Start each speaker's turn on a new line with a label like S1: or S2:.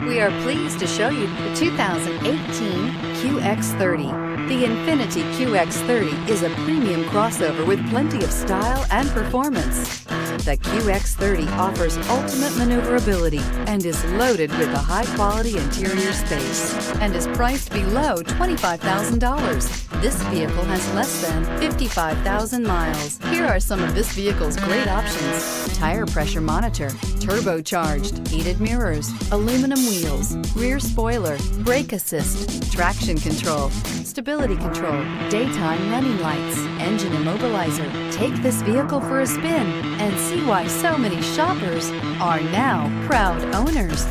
S1: We are pleased to show you the 2018 QX30. The Infiniti Qx30 is a premium crossover with plenty of style and performance. The QX30 offers ultimate maneuverability and is loaded with a high-quality interior space and is priced below $25,000. This vehicle has less than 55,000 miles. Here are some of this vehicle's great options: tire pressure monitor, turbocharged, heated mirrors, aluminum wheels, rear spoiler, brake assist, traction control, stability control, daytime running lights, engine immobilizer. Take this vehicle for a spin and see why so many shoppers are now proud owners.